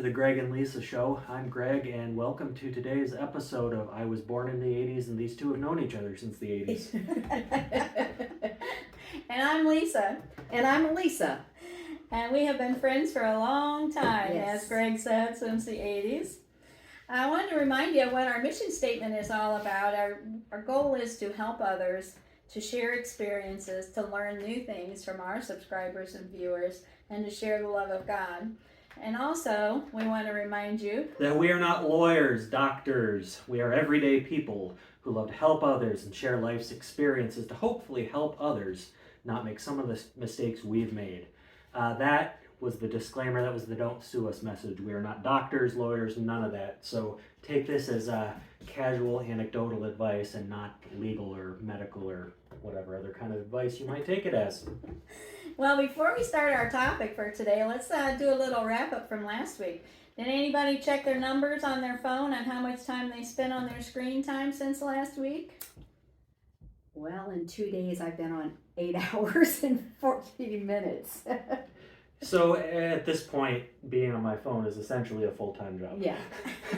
the Greg and Lisa Show. I'm Greg, and welcome to today's episode of I Was Born in the 80s, and these two have known each other since the 80s. And I'm Lisa. And I'm Elisa. And we have been friends for a long time, Yes. as Greg said, since the 80s. I wanted to remind you of what our mission statement is all about. Our goal is to help others, to share experiences, to learn new things from our subscribers and viewers, and to share the love of God. And also, we want to remind you That we are not lawyers, doctors. We are everyday people who love to help others and share life's experiences to hopefully help others not make some of the mistakes we've made. That was the disclaimer. That was the don't sue us message. We are not doctors, lawyers, none of that. So take this as casual anecdotal advice and not legal or medical or whatever other kind of advice you might take it as. Well, before we start our topic for today, let's do a little wrap up from last week. Did anybody check their numbers on their phone and how much time they spent on their screen time since last week? Well, in 2 days I've been on 8 hours and 14 minutes. So at this point, being on my phone is essentially a full-time job. Yeah,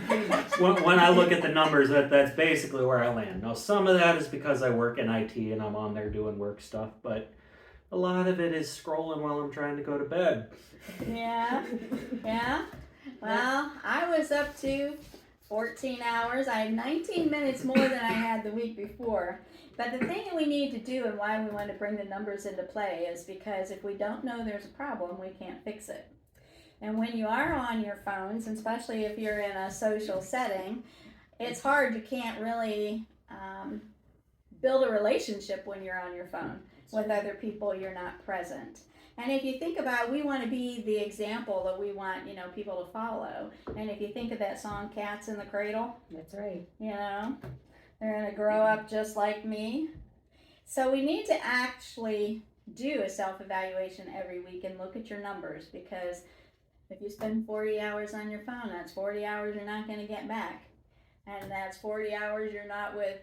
pretty much. When I look at the numbers, that's basically where I land. Now, some of that is because I work in IT and I'm on there doing work stuff, but a lot of it is scrolling while I'm trying to go to bed. Yeah. Well, I was up to 14 hours. I had 19 minutes more than I had the week before. But the thing that we need to do and why we want to bring the numbers into play is because if we don't know there's a problem, we can't fix it. And when you are on your phones, and especially if you're in a social setting, it's hard. You can't really build a relationship when you're on your phone with other people. You're not present. And if you think about, we want to be the example that we want, people to follow. And if you think of that song, Cats in the Cradle, That's right. They're going to grow up just like me. So we need to actually do a self-evaluation every week and look at your numbers, because if you spend 40 hours on your phone, that's 40 hours you're not going to get back. And that's 40 hours you're not with,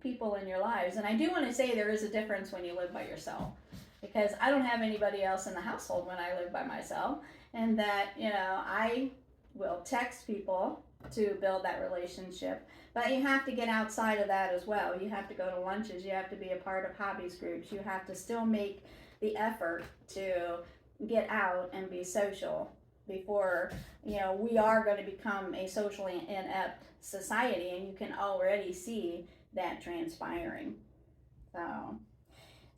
people in your lives. And I do want to say there is a difference when you live by yourself, because I don't have anybody else in the household when I live by myself. And that, I will text people to build that relationship. But you have to get outside of that as well. You have to go to lunches. You have to be a part of hobbies groups. You have to still make the effort to get out and be social before, we are going to become a socially inept society. And you can already see that transpiring.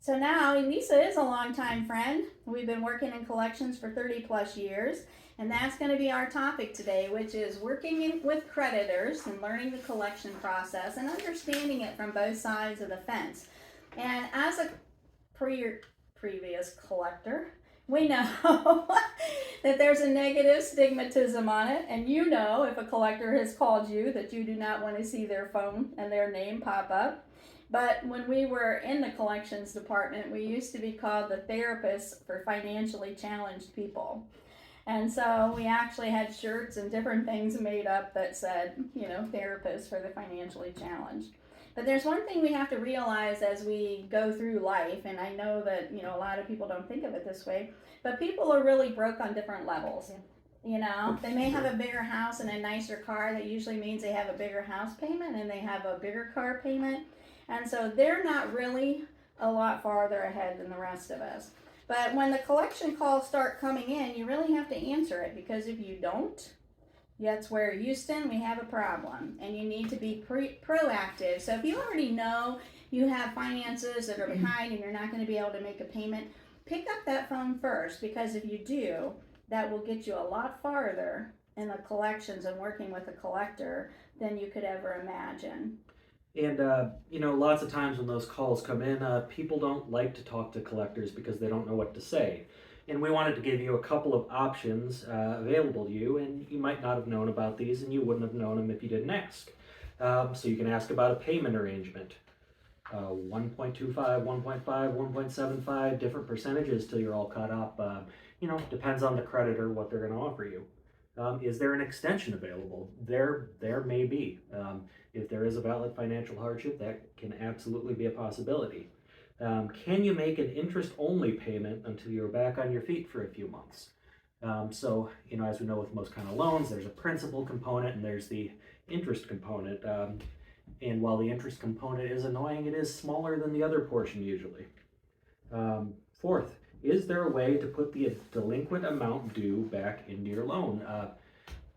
So now Elisa is a longtime friend. We've been working in collections for 30 plus years. And that's going to be our topic today, which is working with creditors and learning the collection process and understanding it from both sides of the fence. And as a previous collector, we know that there's a negative stigmatism on it. And if a collector has called you, that you do not want to see their phone and their name pop up. But when we were in the collections department, we used to be called the therapists for financially challenged people. And so we actually had shirts and different things made up that said, therapists for the financially challenged. But there's one thing we have to realize as we go through life, and I know that, a lot of people don't think of it this way, but people are really broke on different levels. They may have a bigger house and a nicer car. That usually means they have a bigger house payment and they have a bigger car payment. And so they're not really a lot farther ahead than the rest of us. But when the collection calls start coming in, you really have to answer it, because if you don't, that's where, Houston, we have a problem, and you need to be proactive. So if you already know you have finances that are behind and you're not going to be able to make a payment, pick up that phone first, because if you do, that will get you a lot farther in the collections and working with a collector than you could ever imagine. And, lots of times when those calls come in, people don't like to talk to collectors because they don't know what to say. And we wanted to give you a couple of options available to you, and you might not have known about these, and you wouldn't have known them if you didn't ask. So you can ask about a payment arrangement. 1.25, 1.5, 1.75, different percentages till you're all caught up. Depends on the creditor what they're going to offer you. Is there an extension available? There may be. If there is a valid financial hardship, that can absolutely be a possibility. Can you make an interest-only payment until you're back on your feet for a few months? So, as we know with most kind of loans, there's a principal component and there's the interest component. And while the interest component is annoying, it is smaller than the other portion usually. Fourth, is there a way to put the delinquent amount due back into your loan?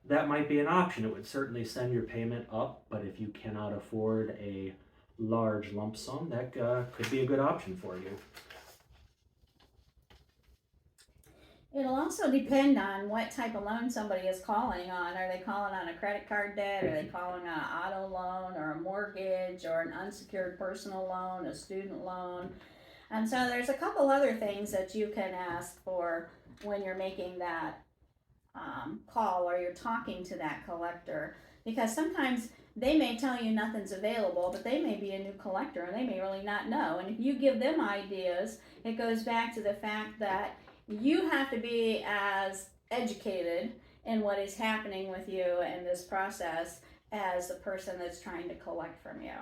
That might be an option. It would certainly send your payment up, but if you cannot afford a large lump sum, that could be a good option for you. It'll also depend on what type of loan somebody is calling on. Are they calling on a credit card debt? Are they calling on an auto loan or a mortgage or an unsecured personal loan, a student loan? And so there's a couple other things that you can ask for when you're making that call or you're talking to that collector, because sometimes they may tell you nothing's available, but they may be a new collector and they may really not know. And if you give them ideas, it goes back to the fact that you have to be as educated in what is happening with you in this process as the person that's trying to collect from you.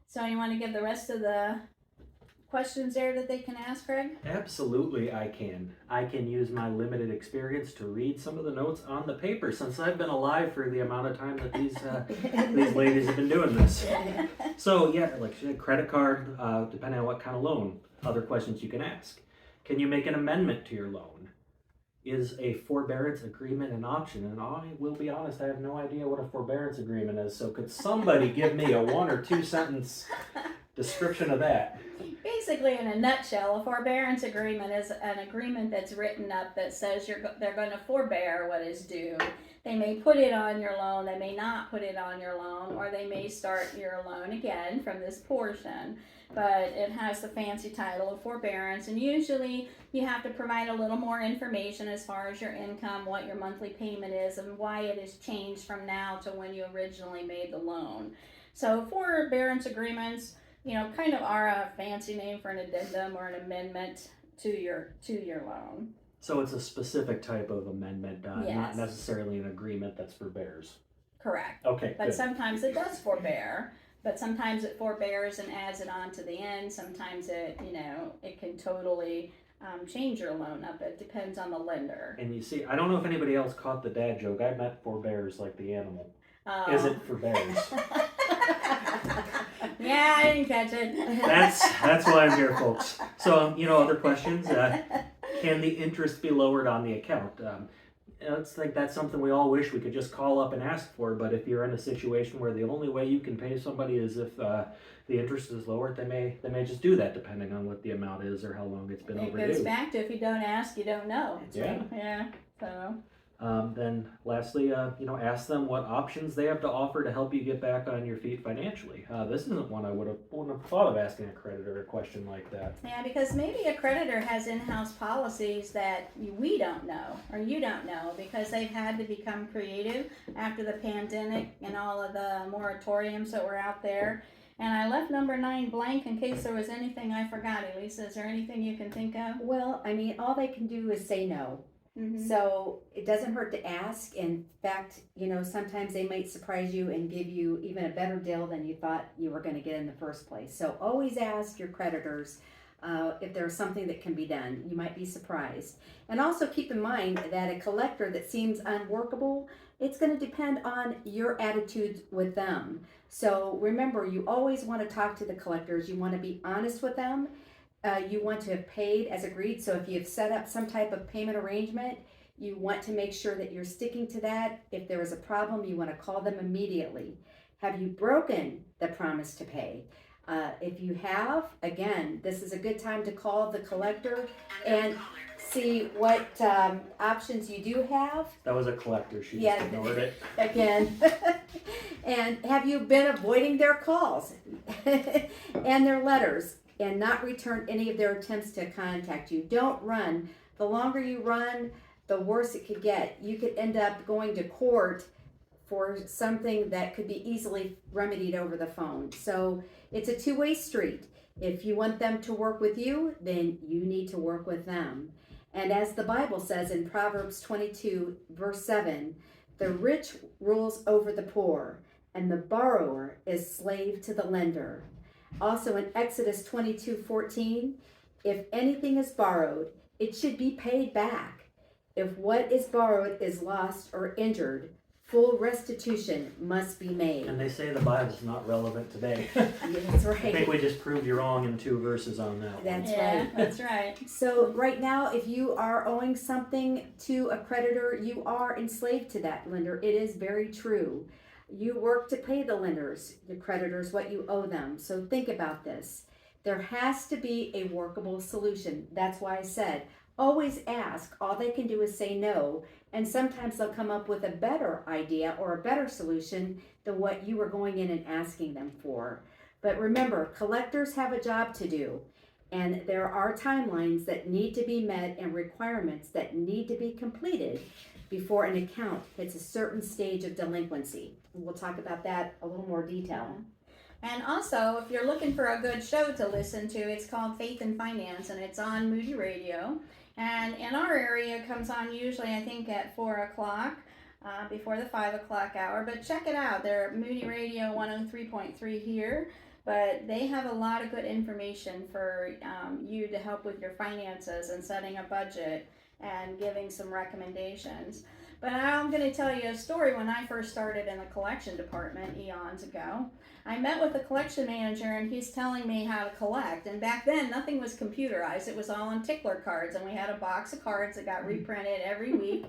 So you want to give the rest of the questions there that they can ask, Craig? Absolutely, I can. I can use my limited experience to read some of the notes on the paper since I've been alive for the amount of time that these ladies have been doing this. So yeah, like credit card, depending on what kind of loan. Other questions you can ask. Can you make an amendment to your loan? Is a forbearance agreement an option? And I will be honest, I have no idea what a forbearance agreement is. So could somebody give me a 1 or 2 sentence description of that? Basically, in a nutshell, a forbearance agreement is an agreement that's written up that says they're going to forbear what is due. They may put it on your loan, they may not put it on your loan, or they may start your loan again from this portion. But it has the fancy title of forbearance, and usually you have to provide a little more information as far as your income, what your monthly payment is, and why it has changed from now to when you originally made the loan. So forbearance agreements, kind of are a fancy name for an addendum or an amendment to your loan. So it's a specific type of amendment, Yes. not necessarily an agreement that's forbears. Correct. Okay, But good. sometimes it does forbear, but sometimes it forbears and adds it on to the end. Sometimes it can totally change your loan up. It depends on the lender. And you see, I don't know if anybody else caught the dad joke. I meant forbears like the animal. Oh. Is it forbears? Yeah, I didn't catch it. That's why I'm here, folks. So, other questions? Can the interest be lowered on the account? It's like that's something we all wish we could just call up and ask for, but if you're in a situation where the only way you can pay somebody is if the interest is lowered, they may just do that depending on what the amount is or how long it's been overdue. It goes back to if you don't ask, you don't know. Yeah. Yeah. So. Then lastly, ask them what options they have to offer to help you get back on your feet financially. This isn't one I wouldn't have thought of asking a creditor a question like that. Yeah, because maybe a creditor has in-house policies that we don't know or you don't know because they've had to become creative after the pandemic and all of the moratoriums that were out there. And I left number 9 blank in case there was anything I forgot. Elisa, is there anything you can think of? Well, I mean, all they can do is say no. Mm-hmm. So it doesn't hurt to ask. In fact, sometimes they might surprise you and give you even a better deal than you thought you were going to get in the first place. So always ask your creditors if there's something that can be done. You might be surprised. And also keep in mind that a collector that seems unworkable, it's going to depend on your attitude with them. So remember, you always want to talk to the collectors. You want to be honest with them. You want to have paid as agreed. So if you've set up some type of payment arrangement, you want to make sure that you're sticking to that. If there is a problem, you want to call them immediately. Have you broken the promise to pay? If you have, again, this is a good time to call the collector and see what options you do have. That was a collector. She Yeah. just ignored it. Again. And have you been avoiding their calls and their letters and not return any of their attempts to contact you? Don't run. The longer you run, the worse it could get. You could end up going to court for something that could be easily remedied over the phone. So it's a two-way street. If you want them to work with you, then you need to work with them. And as the Bible says in Proverbs 22, verse 7, the rich rules over the poor, and the borrower is slave to the lender. Also in Exodus 22:14, if anything is borrowed, it should be paid back. If what is borrowed is lost or injured, full restitution must be made. And they say the Bible's not relevant today. That's I think right. we just proved you wrong in 2 verses on that one. That's Yeah, right. that's right. So right now, if you are owing something to a creditor, you are enslaved to that lender. It is very true. You work to pay the lenders, the creditors, what you owe them. So think about this. There has to be a workable solution. That's why I said, always ask. All they can do is say no. And sometimes they'll come up with a better idea or a better solution than what you were going in and asking them for. But remember, collectors have a job to do. And there are timelines that need to be met and requirements that need to be completed before an account hits a certain stage of delinquency. We'll talk about that a little more detail. And also, if you're looking for a good show to listen to, it's called Faith and Finance, and it's on Moody Radio. And in our area, it comes on usually, I think, at 4 o'clock, before the 5 o'clock hour. But check it out. They're at Moody Radio 103.3 here. But they have a lot of good information for you to help with your finances and setting a budget and giving some recommendations. But I'm going to tell you a story. When I first started in the collection department eons ago, I met with the collection manager, and he's telling me how to collect. And back then, nothing was computerized. It was all on tickler cards, and we had a box of cards that got reprinted every week.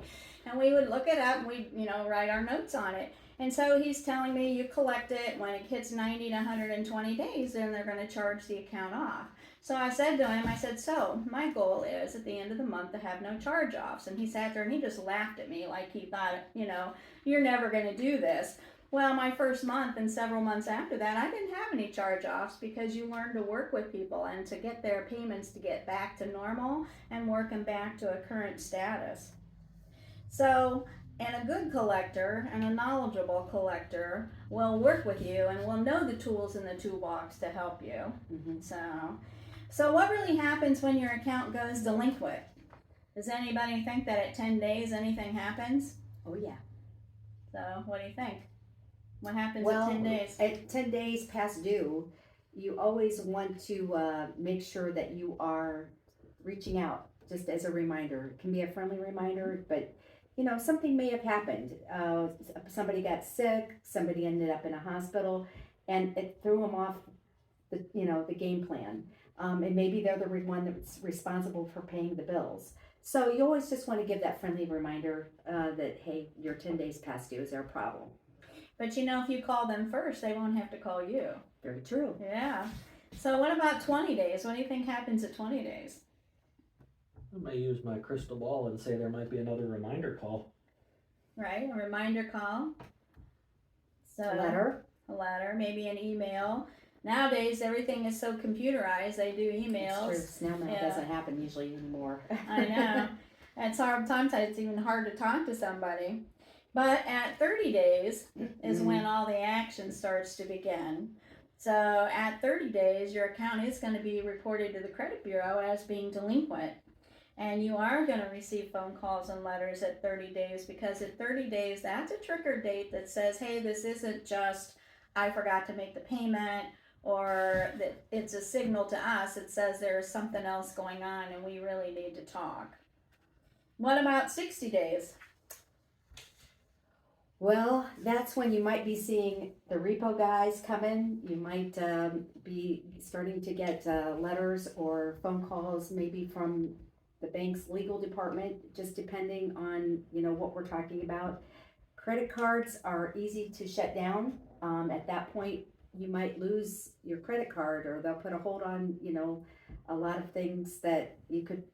And we would look it up, and we'd, write our notes on it. And so he's telling me, you collect it, when it hits 90 to 120 days, then they're going to charge the account off. So I said to him, so my goal is at the end of the month to have no charge-offs. And he sat there and he just laughed at me like he thought, you're never going to do this. Well, my first month and several months after that, I didn't have any charge-offs, because you learn to work with people and to get their payments to get back to normal and work them back to a current status. So, and a good collector and a knowledgeable collector will work with you and will know the tools in the toolbox to help you. Mm-hmm. So what really happens when your account goes delinquent? Does anybody think that at 10 days anything happens? Oh, yeah. So what do you think? What happens Well, at 10 days? at 10 days past due, you always want to make sure that you are reaching out, just as a reminder. It can be a friendly reminder, but something may have happened. Somebody got sick, somebody ended up in a hospital, and it threw them off the game plan. And maybe they're the one that's responsible for paying the bills. So you always just want to give that friendly reminder that, hey, you're 10 days past due. Is there a problem? But if you call them first, they won't have to call you. Very true. Yeah. So what about 20 days? What do you think happens at 20 days? I may use my crystal ball and say there might be another reminder call. Right, a reminder call. So A letter, maybe an email. Nowadays, everything is so computerized. They do emails. It's true. Snail mail doesn't happen usually anymore. I know. It's hard. Sometimes it's even hard to talk to somebody. But at 30 days is when all the action starts to begin. So at 30 days, your account is going to be reported to the credit bureau as being delinquent. And you are going to receive phone calls and letters at 30 days, because at 30 days, that's a trigger date that says, hey, this isn't just I forgot to make the payment, or that it's a signal to us. It says there's something else going on and we really need to talk. What about 60 days? Well, that's when you might be seeing the repo guys come in. You might be starting to get letters or phone calls, maybe from the bank's legal department, just depending on what we're talking about. Credit cards are easy to shut down. At that point, you might lose your credit card, or they'll put a hold on a lot of things that you could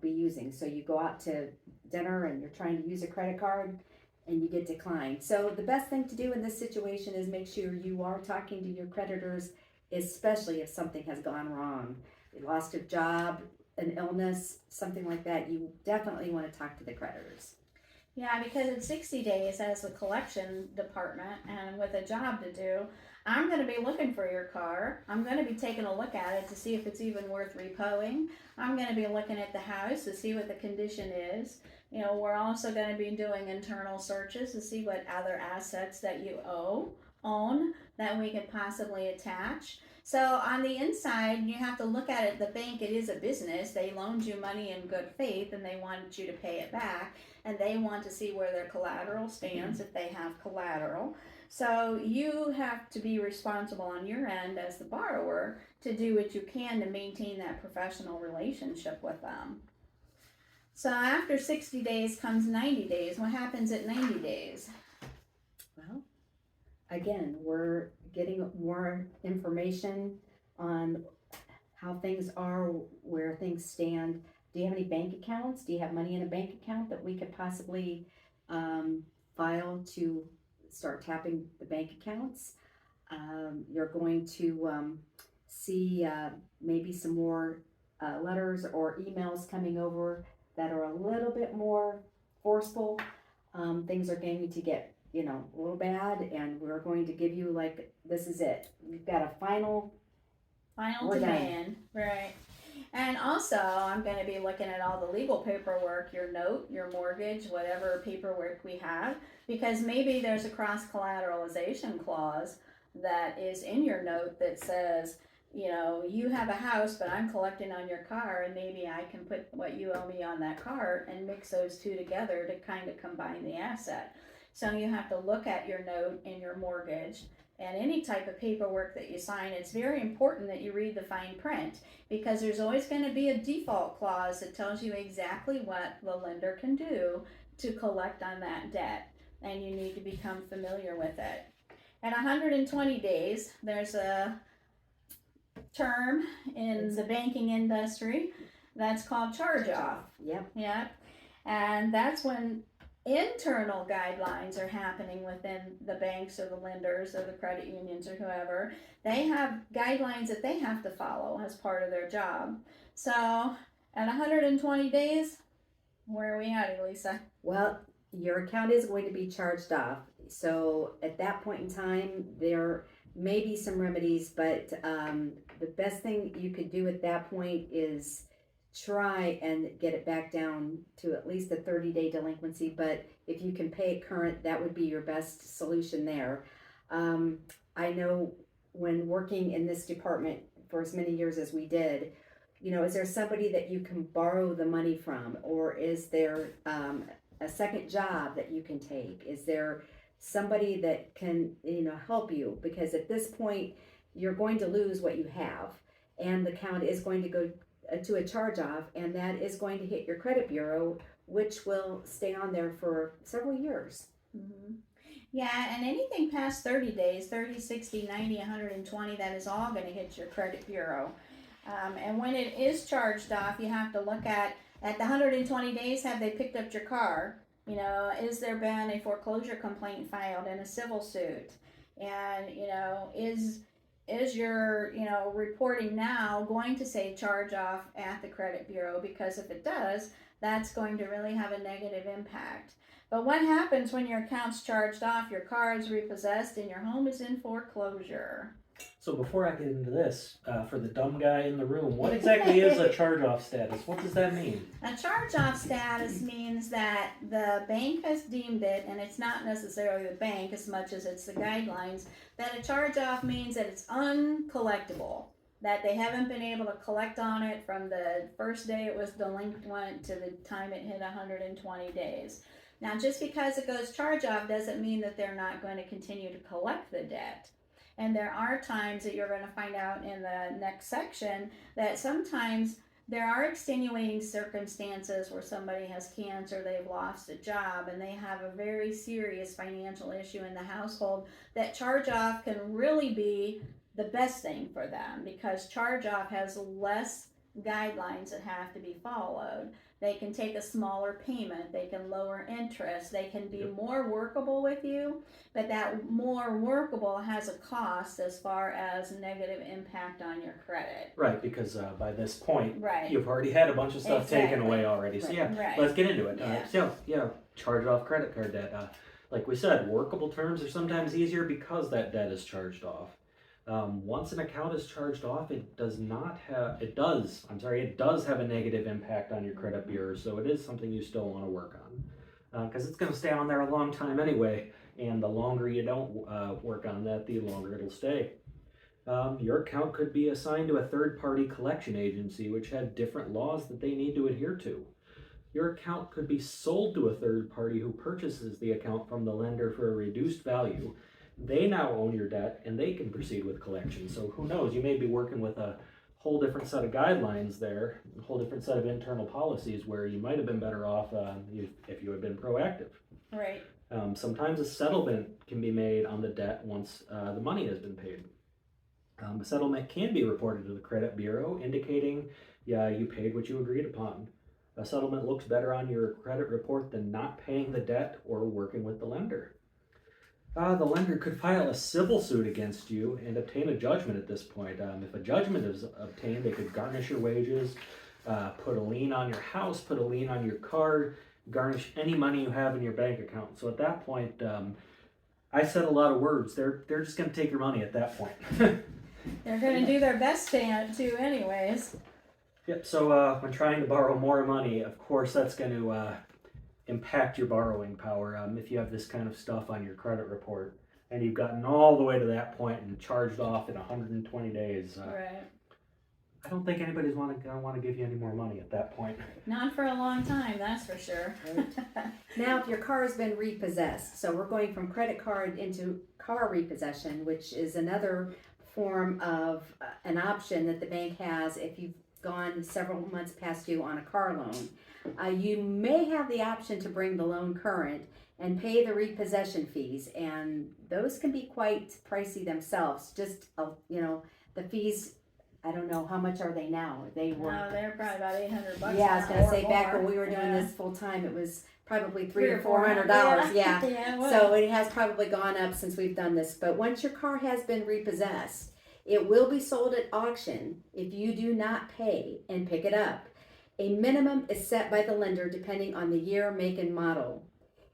be using. So you go out to dinner and you're trying to use a credit card, and you get declined. So the best thing to do in this situation is make sure you are talking to your creditors, especially if something has gone wrong. You lost a job, an illness, something like that. You definitely want to talk to the creditors. Yeah, because it's 60 days as a collection department and with a job to do, I'm going to be looking for your car. I'm going to be taking a look at it to see if it's even worth repoing. I'm going to be looking at the house to see what the condition is. We're also going to be doing internal searches to see what other assets that you owe own that we could possibly attach. So on the inside, you have to look at it. The bank, it is a business. They loaned you money in good faith and they want you to pay it back. And they want to see where their collateral stands if they have collateral. So you have to be responsible on your end as the borrower to do what you can to maintain that professional relationship with them. So after 60 days comes 90 days. What happens at 90 days? Well, again, we're getting more information on how things are, where things stand. Do you have any bank accounts? Do you have money in a bank account that we could possibly file to start tapping the bank accounts? You're going to see maybe some more letters or emails coming over that are a little bit more forceful. Things are going to get, a little bad, and we're going to give you this is it. We've got a final we're demand, right? And also, I'm going to be looking at all the legal paperwork, your note, your mortgage, whatever paperwork we have, because maybe there's a cross-collateralization clause that is in your note that says, you have a house, but I'm collecting on your car, and maybe I can put what you owe me on that car and mix those two together to kind of combine the asset. So you have to look at your note and your mortgage and any type of paperwork that you sign. It's very important that you read the fine print, because there's always going to be a default clause that tells you exactly what the lender can do to collect on that debt, and you need to become familiar with it. At 120 days, there's a term in the banking industry that's called charge off. Yep. And that's when internal guidelines are happening within the banks or the lenders or the credit unions or whoever. They have guidelines that they have to follow as part of their job. So at 120 days, where are we at, Elisa? Well, your account is going to be charged off. So at that point in time, there may be some remedies, but the best thing you could do at that point is try and get it back down to at least a 30-day delinquency. But if you can pay it current, that would be your best solution there. I know when working in this department for as many years as we did, is there somebody that you can borrow the money from, or is there a second job that you can take? Is there somebody that can help you? Because at this point you're going to lose what you have, and the account is going to go to a charge off, and that is going to hit your credit bureau, which will stay on there for several years. Mm-hmm. Yeah, and anything past 30 days, 30, 60, 90, 120, that is all going to hit your credit bureau. And when it is charged off, you have to look at the 120 days, have they picked up your car? Is there been a foreclosure complaint filed in a civil suit? And, is your, reporting now going to say charge off at the credit bureau? Because if it does, that's going to really have a negative impact. But what happens when your account's charged off, your car is repossessed, and your home is in foreclosure? So before I get into this, for the dumb guy in the room, what exactly is a charge-off status? What does that mean? A charge-off status means that the bank has deemed it, and it's not necessarily the bank as much as it's the guidelines, that a charge-off means that it's uncollectible, that they haven't been able to collect on it from the first day it was delinquent to the time it hit 120 days. Now, just because it goes charge-off doesn't mean that they're not going to continue to collect the debt. And there are times that you're going to find out in the next section that sometimes there are extenuating circumstances where somebody has cancer, they've lost a job, and they have a very serious financial issue in the household, that charge-off can really be the best thing for them, because charge-off has less guidelines that have to be followed. They can take a smaller payment, they can lower interest, they can be more workable with you, but that more workable has a cost as far as negative impact on your credit. Right, because by this point, right, you've already had a bunch of stuff taken away already. So right. Let's get into it. Yeah. Charge off credit card debt. Like we said, workable terms are sometimes easier because that debt is charged off. Once an account is charged off, it does have a negative impact on your credit bureau, so it is something you still want to work on, because it's going to stay on there a long time anyway. and the longer you don't work on that, the longer it'll stay. Your account could be assigned to a third-party collection agency, which had different laws that they need to adhere to. Your account could be sold to a third party who purchases the account from the lender for a reduced value. They now own your debt and they can proceed with collection. So who knows, you may be working with a whole different set of guidelines there, a whole different set of internal policies where you might have been better off if you had been proactive. Right. Sometimes a settlement can be made on the debt once the money has been paid. A settlement can be reported to the credit bureau indicating, yeah, you paid what you agreed upon. A settlement looks better on your credit report than not paying the debt or working with the lender. The lender could file a civil suit against you and obtain a judgment at this point. If a judgment is obtained, they could garnish your wages, put a lien on your house, put a lien on your car, garnish any money you have in your bank account. So at that point, I said a lot of words. They're just going to take your money at that point. They're going to do their best to anyways. Yep, so when trying to borrow more money, of course that's going to impact your borrowing power. If you have this kind of stuff on your credit report and you've gotten all the way to that point and charged off in 120 days, Right. I don't think anybody's going to want to give you any more money at that point. Not for a long time, that's for sure. Now, if your car has been repossessed, so we're going from credit card into car repossession, which is another form of an option that the bank has if you've gone several months past due on a car loan. You may have the option to bring the loan current and pay the repossession fees, and those can be quite pricey themselves. Just the fees, I don't know how much are they now. They were They're probably about $800. yeah, I was gonna or say back more. when we were doing Yeah. this full time, it was probably $300 $300 or $400. Yeah. Yeah, it was. So it has probably gone up since we've done this. But once your car has been repossessed, it will be sold at auction if you do not pay and pick it up. A minimum is set by the lender depending on the year, make, and model.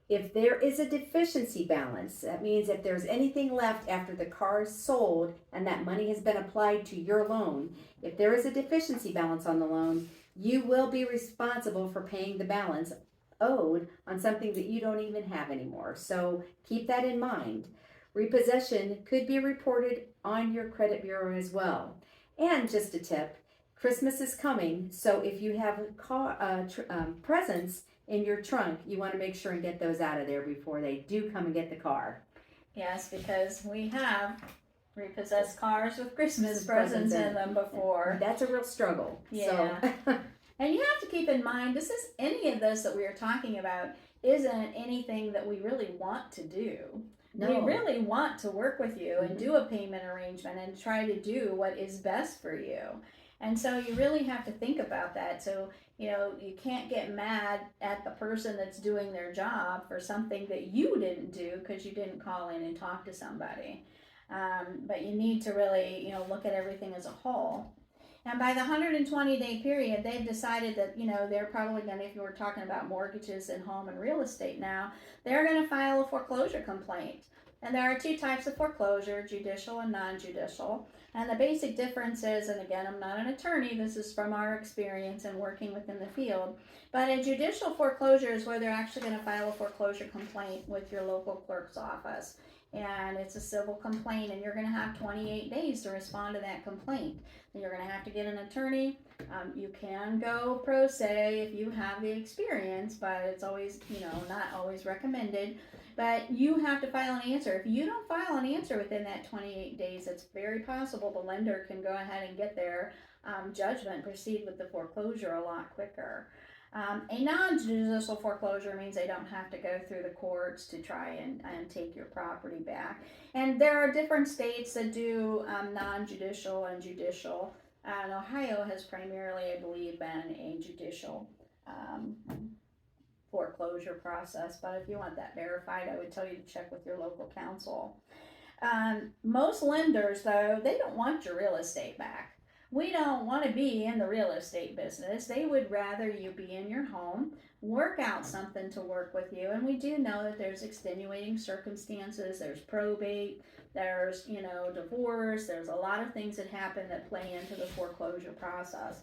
If there is a deficiency balance, that means if there's anything left after the car is sold and that money has been applied to your loan, if there is a deficiency balance on the loan, you will be responsible for paying the balance owed on something that you don't even have anymore. So keep that in mind. Repossession could be reported on your credit bureau as well. And just a tip, Christmas is coming, so if you have presents in your trunk, you want to make sure and get those out of there before they do come and get the car. Yes, because we have repossessed cars with Christmas presents in them before. That's a real struggle. Yeah. So. And you have to keep in mind, any of this that we are talking about isn't anything that we really want to do. No. We really want to work with you and do a payment arrangement and try to do what is best for you. And so you really have to think about that. So, you can't get mad at the person that's doing their job for something that you didn't do because you didn't call in and talk to somebody. But you need to really, look at everything as a whole. And by the 120-day period, they've decided that, they're probably going to, if you were talking about mortgages and home and real estate now, they're going to file a foreclosure complaint. And there are two types of foreclosure, judicial and non-judicial. And the basic difference is, and again, I'm not an attorney, this is from our experience and working within the field, but a judicial foreclosure is where they're actually going to file a foreclosure complaint with your local clerk's office. And it's a civil complaint, and you're going to have 28 days to respond to that complaint. And you're going to have to get an attorney. You can go pro se if you have the experience, but it's always, not always recommended. But you have to file an answer. If you don't file an answer within that 28 days, it's very possible the lender can go ahead and get their judgment, proceed with the foreclosure a lot quicker. A non-judicial foreclosure means they don't have to go through the courts to try and take your property back. And there are different states that do non-judicial and judicial. And Ohio has primarily, I believe, been a judicial foreclosure process. But if you want that verified, I would tell you to check with your local counsel. Most lenders, though, they don't want your real estate back. We don't want to be in the real estate business. They would rather you be in your home, work out something to work with you. And we do know that there's extenuating circumstances, there's probate, there's, divorce, there's a lot of things that happen that play into the foreclosure process.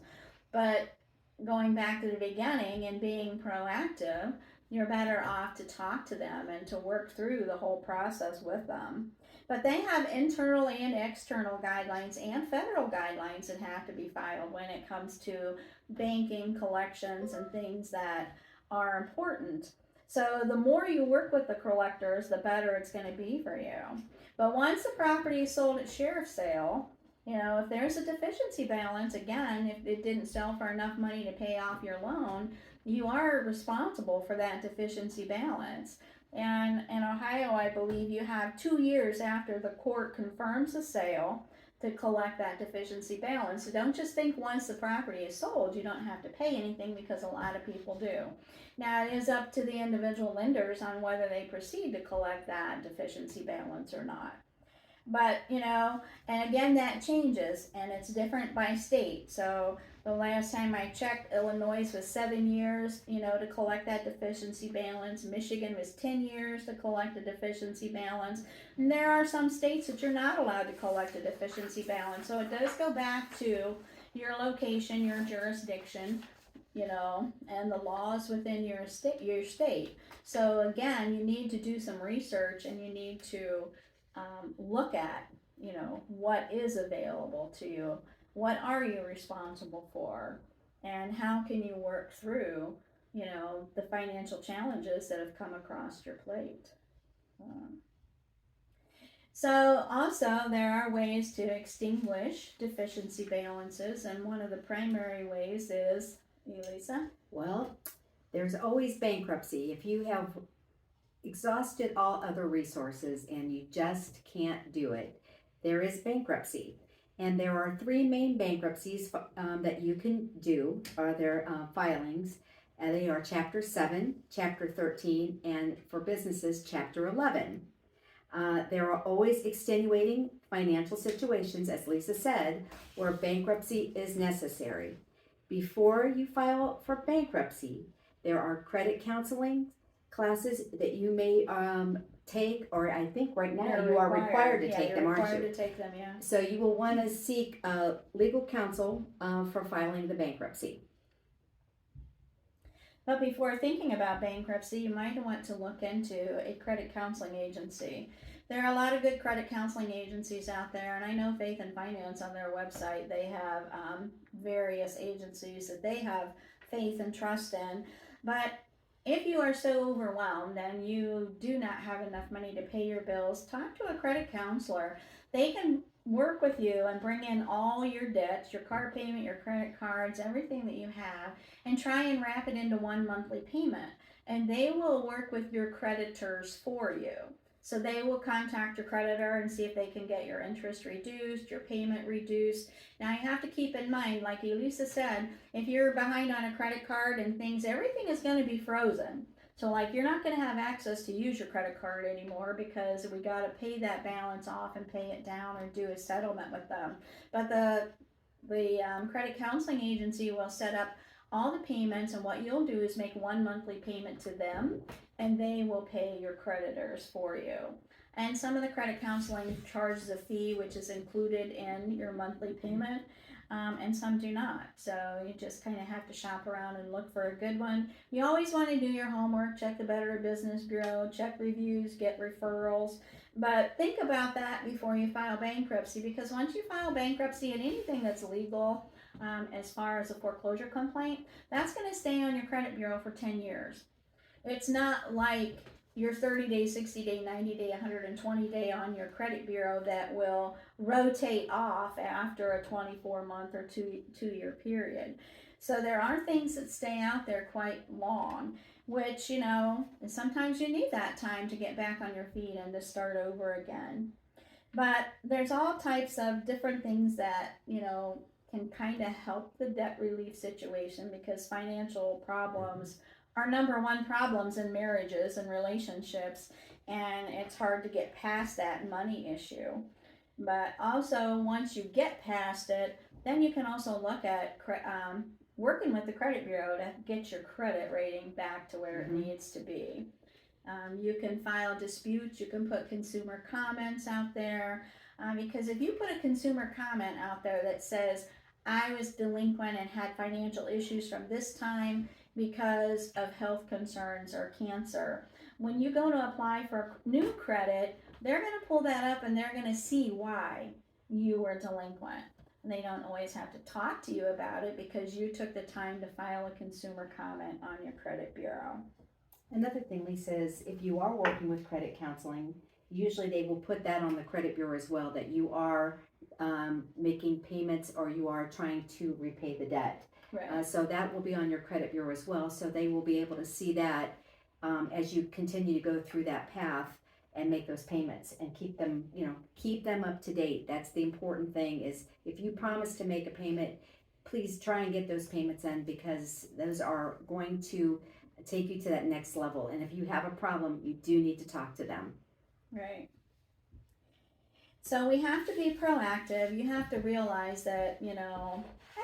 But going back to the beginning and being proactive, you're better off to talk to them and to work through the whole process with them. But they have internal and external guidelines and federal guidelines that have to be filed when it comes to banking, collections, and things that are important. So the more you work with the collectors, the better it's going to be for you. But once the property is sold at sheriff's sale, if there's a deficiency balance, again, if it didn't sell for enough money to pay off your loan, you are responsible for that deficiency balance. And in Ohio, I believe you have 2 years after the court confirms the sale to collect that deficiency balance. So don't just think once the property is sold, you don't have to pay anything, because a lot of people do. Now, it is up to the individual lenders on whether they proceed to collect that deficiency balance or not. But, and again, that changes, and it's different by state. So the last time I checked, Illinois was 7 years, to collect that deficiency balance. Michigan was 10 years to collect a deficiency balance. And there are some states that you're not allowed to collect a deficiency balance. So it does go back to your location, your jurisdiction, and the laws within your state. So again, you need to do some research, and you need to look at, what is available to you, what are you responsible for, and how can you work through, the financial challenges that have come across your plate. So also there are ways to extinguish deficiency balances, and one of the primary ways is, Elisa? Well, there's always bankruptcy. If you have exhausted all other resources and you just can't do it, there is bankruptcy. And there are 3 main bankruptcies that you can do, or their filings. And they are Chapter 7, Chapter 13, and for businesses, Chapter 11. There are always extenuating financial situations, as Lisa said, where bankruptcy is necessary. Before you file for bankruptcy, there are credit counseling classes that you may take, or I think right now you are required to take them, aren't you? You're required to take them, yeah. So you will want to seek legal counsel for filing the bankruptcy. But before thinking about bankruptcy, you might want to look into a credit counseling agency. There are a lot of good credit counseling agencies out there, and I know Faith and Finance on their website, they have various agencies that they have faith and trust in. But if you are so overwhelmed and you do not have enough money to pay your bills, talk to a credit counselor. They can work with you and bring in all your debts, your car payment, your credit cards, everything that you have, and try and wrap it into one monthly payment. And they will work with your creditors for you. So they will contact your creditor and see if they can get your interest reduced, your payment reduced. Now you have to keep in mind, like Elisa said, if you're behind on a credit card and things, everything is going to be frozen. So like you're not going to have access to use your credit card anymore, because we got to pay that balance off and pay it down or do a settlement with them. But the credit counseling agency will set up all the payments, and what you'll do is make one monthly payment to them, and they will pay your creditors for you. And some of the credit counseling charges a fee, which is included in your monthly payment, and some do not. So you just kind of have to shop around and look for a good one. You always want to do your homework, check the Better Business Bureau, check reviews, get referrals. But think about that before you file bankruptcy, because once you file bankruptcy and anything that's legal, as far as a foreclosure complaint, that's going to stay on your credit bureau for 10 years. It's not like your 30-day, 60-day, 90-day, 120-day on your credit bureau that will rotate off after a 24-month or two-year period. So there are things that stay out there quite long, which, sometimes you need that time to get back on your feet and to start over again. But there's all types of different things that, can kind of help the debt relief situation, because financial problems are number one problems in marriages and relationships, and it's hard to get past that money issue. But also, once you get past it, then you can also look at working with the credit bureau to get your credit rating back to where it needs to be. You can file disputes, you can put consumer comments out there, because if you put a consumer comment out there that says, I was delinquent and had financial issues from this time, because of health concerns or cancer. When you go to apply for new credit, they're going to pull that up and they're going to see why you were delinquent. And they don't always have to talk to you about it because you took the time to file a consumer comment on your credit bureau. Another thing, Lisa, is if you are working with credit counseling, usually they will put that on the credit bureau as well, that you are making payments or you are trying to repay the debt. Right. So that will be on your credit bureau as well. So they will be able to see that as you continue to go through that path and make those payments and keep them up to date. That's the important thing, is if you promise to make a payment, please try and get those payments in, because those are going to take you to that next level. And if you have a problem, you do need to talk to them. Right. So we have to be proactive. You have to realize that,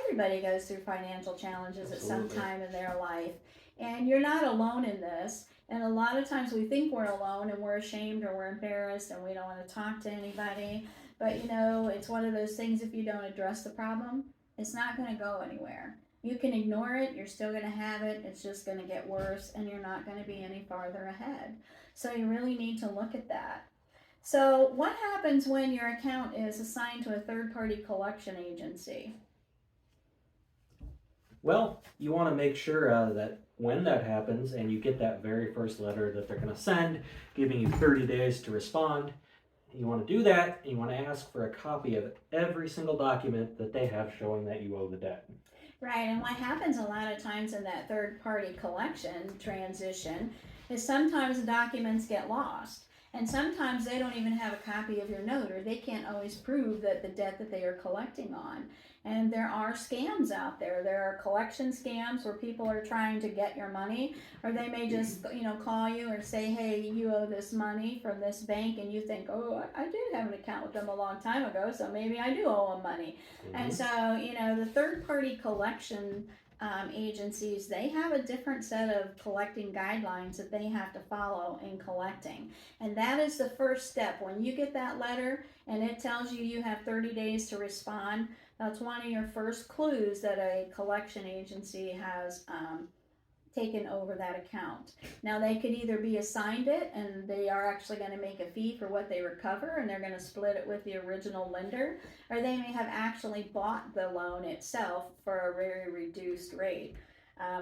everybody goes through financial challenges at some time in their life. And you're not alone in this. And a lot of times we think we're alone and we're ashamed or we're embarrassed and we don't want to talk to anybody. But, it's one of those things, if you don't address the problem, it's not going to go anywhere. You can ignore it, you're still going to have it, it's just going to get worse, and you're not going to be any farther ahead. So you really need to look at that. So what happens when your account is assigned to a third-party collection agency? Well, you want to make sure that when that happens and you get that very first letter that they're going to send, giving you 30 days to respond, you want to do that, and you want to ask for a copy of every single document that they have showing that you owe the debt. Right, and what happens a lot of times in that third-party collection transition is sometimes the documents get lost. And sometimes they don't even have a copy of your note, or they can't always prove that the debt that they are collecting on. And there are scams out there. There are collection scams where people are trying to get your money, or they may just, call you or say, hey, you owe this money from this bank, and you think, oh, I did have an account with them a long time ago, so maybe I do owe them money. Mm-hmm. And so, the third-party collection agencies, they have a different set of collecting guidelines that they have to follow in collecting. And that is the first step. When you get that letter and it tells you have 30 days to respond, that's one of your first clues that a collection agency has taken over that account. Now, they could either be assigned it and they are actually going to make a fee for what they recover and they're going to split it with the original lender, or they may have actually bought the loan itself for a very reduced rate.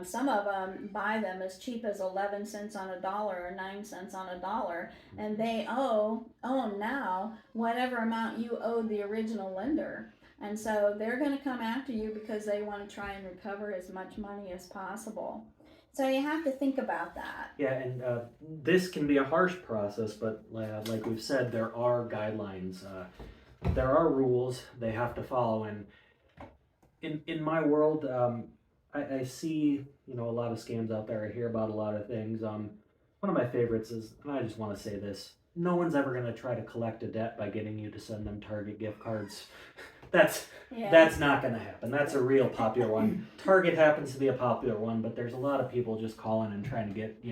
Some of them buy them as cheap as 11 cents on a dollar or 9 cents on a dollar, and they own now whatever amount you owed the original lender. And so they're going to come after you because they want to try and recover as much money as possible. So you have to think about that. Yeah, and this can be a harsh process, but like we've said, there are guidelines. There are rules they have to follow. And in my world, I see a lot of scams out there. I hear about a lot of things. One of my favorites is, and I just want to say this, no one's ever going to try to collect a debt by getting you to send them Target gift cards. That's not going to happen. That's a real popular one. Target happens to be a popular one, but there's a lot of people just calling and trying to get,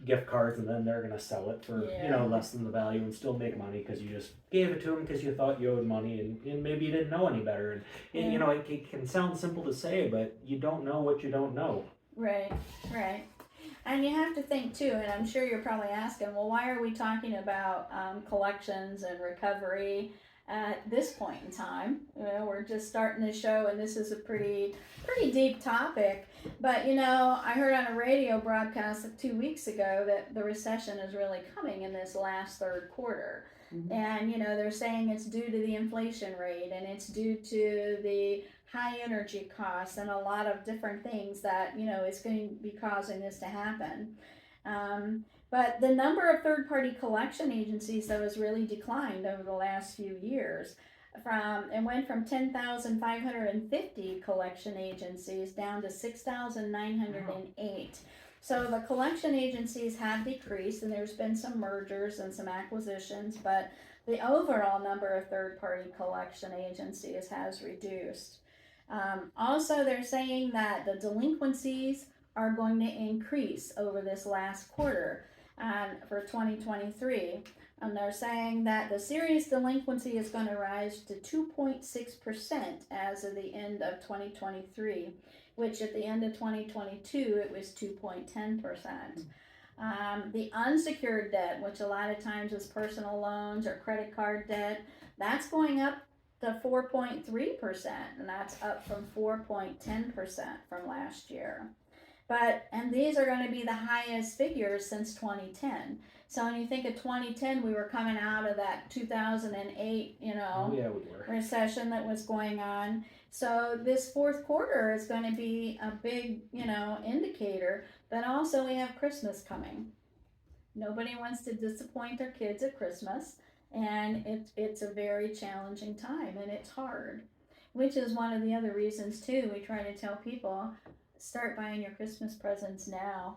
gift cards, and then they're going to sell it for, less than the value and still make money because you just gave it to them because you thought you owed money and maybe you didn't know any better. And it can sound simple to say, but you don't know what you don't know. Right. And you have to think too, and I'm sure you're probably asking, well, why are we talking about collections and recovery at this point in time? We're just starting the show, and this is a pretty deep topic. But I heard on a radio broadcast 2 weeks ago that the recession is really coming in this last third quarter. Mm-hmm. And they're saying it's due to the inflation rate, and it's due to the high energy costs and a lot of different things that is going to be causing this to happen. But the number of third-party collection agencies, though, has really declined over the last few years. It went from 10,550 collection agencies down to 6,908. Wow. So the collection agencies have decreased, and there's been some mergers and some acquisitions, but the overall number of third-party collection agencies has reduced. Also, they're saying that the delinquencies are going to increase over this last quarter for 2023. And they're saying that the serious delinquency is going to rise to 2.6% as of the end of 2023, which at the end of 2022, it was 2.10%. The unsecured debt, which a lot of times is personal loans or credit card debt, that's going up to 4.3%, and that's up from 4.10% from last year. And these are going to be the highest figures since 2010. So when you think of 2010, we were coming out of that 2008, Oh, yeah, we were. recession that was going on. So this fourth quarter is going to be a big, indicator. But also we have Christmas coming. Nobody wants to disappoint their kids at Christmas, and it's a very challenging time, and it's hard. Which is one of the other reasons too. We try to tell people, start buying your Christmas presents now.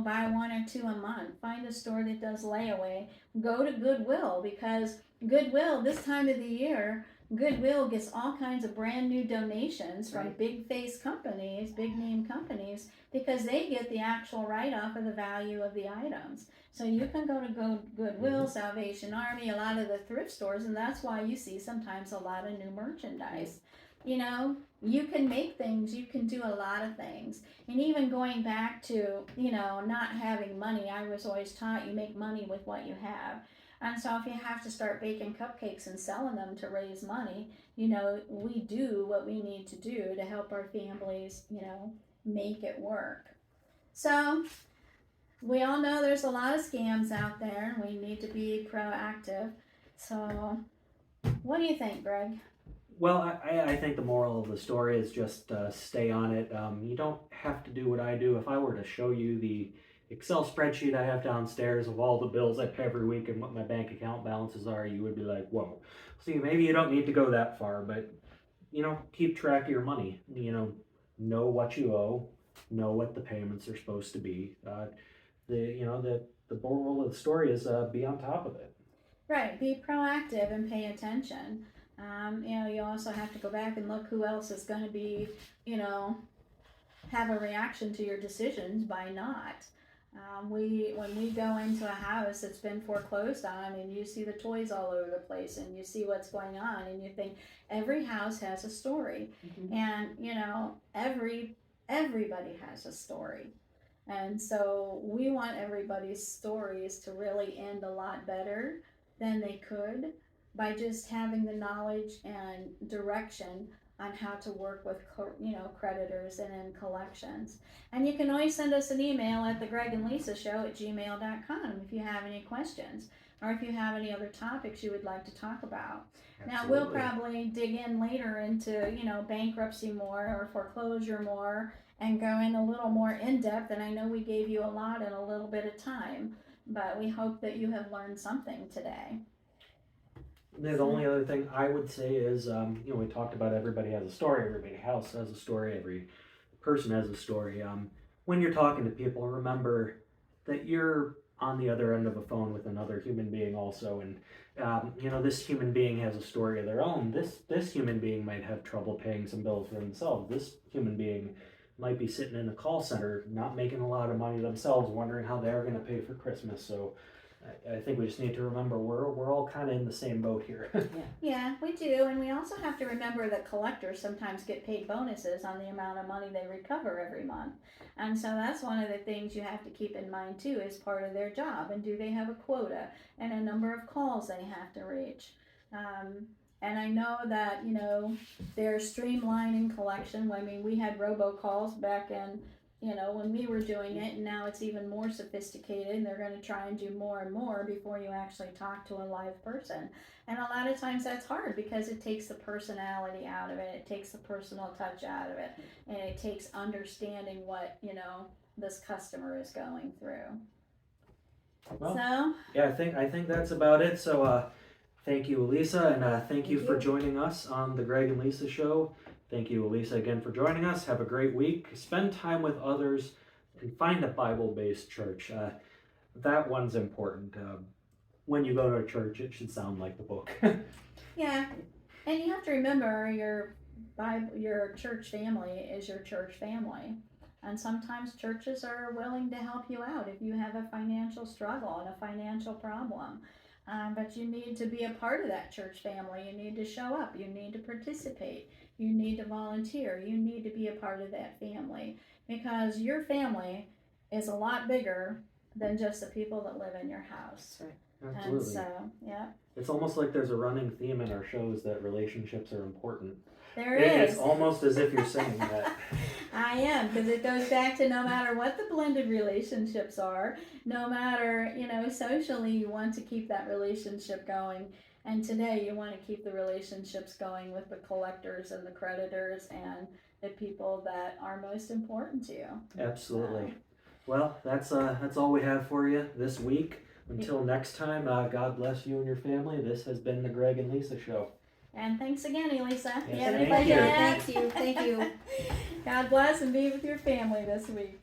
Buy one or two a month. Find a store that does layaway. Go to Goodwill, because Goodwill, this time of the year, Goodwill gets all kinds of brand new donations from big name companies, because they get the actual write-off of the value of the items. So you can go to Goodwill, Salvation Army, a lot of the thrift stores, and that's why you see sometimes a lot of new merchandise. You can make things, you can do a lot of things. And even going back to, not having money, I was always taught you make money with what you have. And so if you have to start baking cupcakes and selling them to raise money, we do what we need to do to help our families, make it work. So we all know there's a lot of scams out there, and we need to be proactive. So what do you think, Greg? Well, I think the moral of the story is just stay on it. You don't have to do what I do. If I were to show you the Excel spreadsheet I have downstairs of all the bills I pay every week and what my bank account balances are, you would be like, whoa. See, maybe you don't need to go that far, but, keep track of your money. Know what you owe, know what the payments are supposed to be. The moral of the story is be on top of it. Right, be proactive and pay attention. You also have to go back and look who else is going to be, have a reaction to your decisions by not. When we go into a house that's been foreclosed on, and you see the toys all over the place, and you see what's going on, and you think every house has a story, and everybody has a story, and so we want everybody's stories to really end a lot better than they could by just having the knowledge and direction on how to work with creditors and in collections. And you can always send us an email at thegregandlisashow@gmail.com if you have any questions, or if you have any other topics you would like to talk about. Absolutely. Now we'll probably dig in later into bankruptcy more, or foreclosure more, and go in a little more in depth. And I know we gave you a lot in a little bit of time, but we hope that you have learned something today. The only other thing I would say is, we talked about everybody has a story, every house has a story, every person has a story. When you're talking to people, remember that you're on the other end of a phone with another human being also, and this human being has a story of their own. This human being might have trouble paying some bills for themselves. This human being might be sitting in a call center, not making a lot of money themselves, wondering how they're going to pay for Christmas. So I think we just need to remember we're all kind of in the same boat here. Yeah, we do, and we also have to remember that collectors sometimes get paid bonuses on the amount of money they recover every month. And so that's one of the things you have to keep in mind too, as part of their job. And do they have a quota and a number of calls they have to reach? And I know that, they're streamlining collection. I mean, we had robocalls back in, when we were doing it, and now it's even more sophisticated, and they're going to try and do more and more before you actually talk to a live person. And a lot of times that's hard, because it takes the personality out of it, it takes the personal touch out of it, and it takes understanding what, this customer is going through. Well, so yeah, I think that's about it. So thank you, Elisa, and thank you for joining us on the Greg and Lisa Show. Thank you, Elisa, again for joining us. Have a great week. Spend time with others, and find a Bible-based church. That one's important. When you go to a church, it should sound like the book. Yeah, and you have to remember your church family is your church family. And sometimes churches are willing to help you out if you have a financial struggle and a financial problem. but you need to be a part of that church family. You need to show up. You need to participate. You need to volunteer. You need to be a part of that family, because your family is a lot bigger than just the people that live in your house. Absolutely. And so, yeah, It's almost like there's a running theme in our shows that relationships are important. there is. It's almost as if you're saying that. I am, because it goes back to no matter what the blended relationships are, no matter, socially you want to keep that relationship going. And today you want to keep the relationships going with the collectors and the creditors and the people that are most important to you. Absolutely. Well, that's all we have for you this week. Until next time, God bless you and your family. This has been the Greg and Lisa Show. And thanks again, Elisa. Yes, You have thank anybody you. to add? Thank you. God bless and be with your family this week.